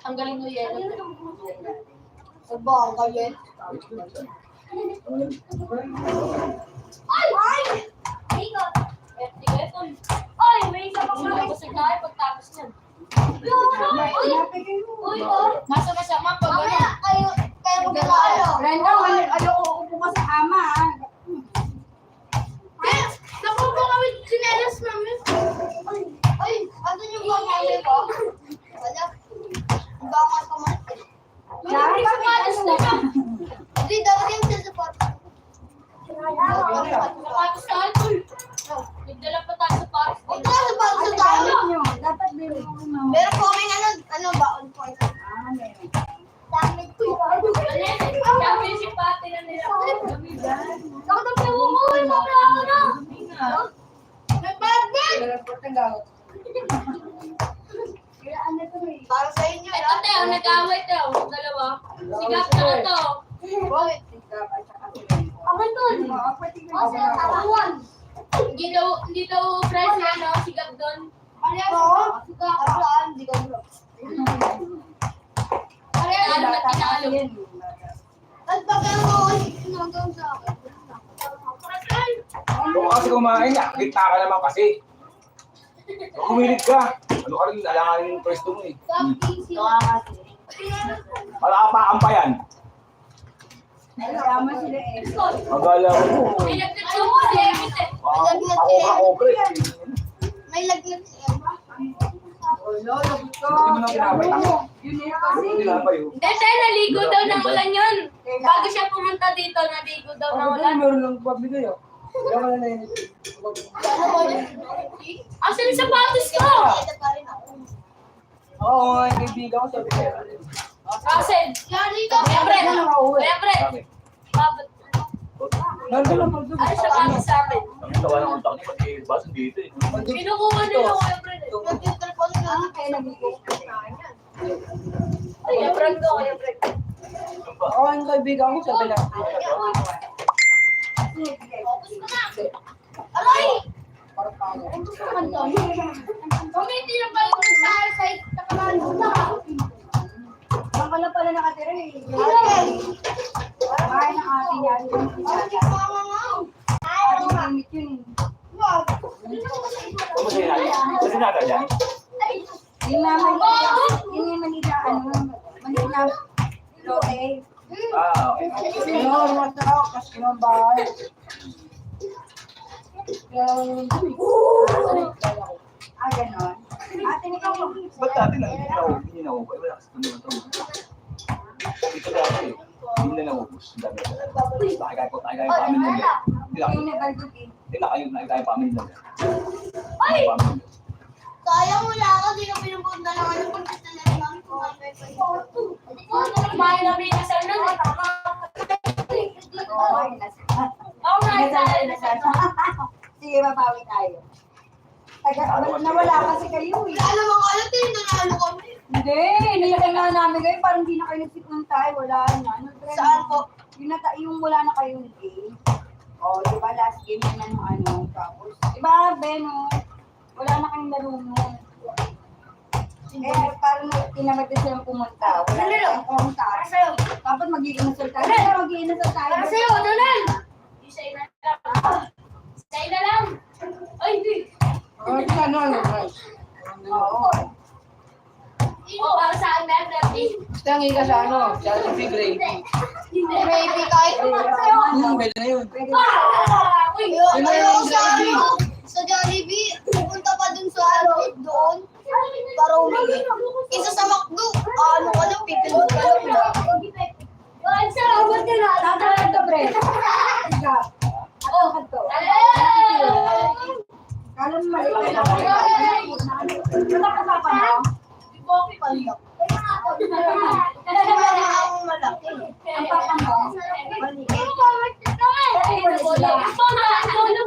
Tanggalin mo yan. Sabang kayo. Ay! Ingat! Ay, may isa pang mga Busog tayo pagtapos niyan. Uy, Masa masama pag mamaya kayo mag-aalo. Brenda, ayoko upo ka sa ama. Nakuha kami sinelas namin. Ay, ano yung mga ko? Wala. Bangas ka man. Dahil Sapatos na siya. Hindi, dapat yung sa sapatos. sapatos tayo, tol. Nagdala pa tayo sa patos. Ito na sapatos sa tayo. dapat bili ko na. Meron po kami ano baon po ito. Meron. Damit ko. Championship party na nila. Nakatabi mo ko. Mabravo na. May badminton. Meron po Tagalog. Kaya ano to eh. Para sa inyo. Ito, Teo, nag-away, Teo. Dalawa. Sigap na to. Bakit? At saka sila. Ako doon. Kasi natawan. Hindi daw friends na, no? Sigap doon. Oo. Saan? Hindi ko bro. Ano na tinalo? At pag ano, sinagawin sa akin. Kung kasi kumain niya, kita ka naman kasi. Kumilig ka. Ano ka rin, alanganin yung pwesto mo eh. Malakapakan pa yan. Nagkama sila eh. Magala mo. May nagtuturo mo si Emit eh. Ako ka, okay. May lagnat si Emma. Lolo, gusto. Hindi mo nang ginabay. Yun eh kasi. Hindi ginabay yun. Hindi, Teo, naligo daw ng ulan yun. Bago siya pumunta dito, naligo daw ng ulan. Meron lang pabigay oh. Kaya wala na yun. Ano mo yun? Asan yung sapatos ko? Ito pa rin ako. Oo, nga, kaibigan ko sabi ko. Asan? Yan dito. Siyempre. Ano nakauwi? Siyempre. Bakit? Nandun lang magdugod. Ano sapatos sa amin? Ang tawa ng utak niya, pati baso dito eh. Kinukuha nila ko yung friend eh. Nagtitripon na. Kaya nag-iis. Ay, yung friend ko, yung friend. Oo, yung kaibigan ko sabi lang. Aray! Para pa ako. Kumiti na ba yung sa site na kamaluna? Saan ka na pala nakatira eh. Aray! Bahay ng ate niya. Ay, mama nga. Ay, Ate mama. limit yun eh. Wow. Ano ba kasi natin yan? Yung naman, yun yung manila, manila lote. Ah, okay. Ano, masarap, kasi yung bahay. Ganon. Ate ni ikaw. Ba't dati lang, hindi na ako. Wala kasi kung naman ito. Dito dati, hindi na naubos. Ang dami. Nakikaya po tayo kayo pamin lang. Yung nagalgog eh. Hindi na kayo, nakikaya pamin lang. Ay! Sayang wala ka, di ka pinupunta na ano pag gusto na rin namin kumain pa Kumain na may kasal nun eh. Oo, yun nasa. Oo nga, Nasa. Sige, mabawi tayo. Nawala kasi kayo eh. Alam mo ka alam, nanalo kami. Hindi, nilagay nga namin kayo, parang hindi na kayo nagsipon tayo, wala na. Saan po? Yung wala na kayo ng game. O, di ba, last game na ng ano, tapos. Di ba, Beno, wala na kayong laro mo. Eh, parang tinamad na silang pumunta. Wala na kayong pumunta. Dapat mag-iinasal tayo. Mag-iinasal tayo. Para sa'yo, Donald! Isa na lang. Isa na lang. Ay, hindi. Oo. O, para sa akin, Mel, Tangi ka sa ano, sa gravy. Baby, kahit Pwede na yun. Pwede Ah! Uy! Yun na ayaw yung sa Jollibee. ano, sa Jollibee, pupunta pa dun sa ano, doon, para umili. Isa sa McDo, ano ka lang, pipindot ka lang. Ay, salamat ka na. Tatalag ka, Bre. Ika. Ano ka to? Kala mo mali ka lang. Wala ka pa pa mo? Wala akong malaki. Ang papa mo? Maliit. Ito na, lolo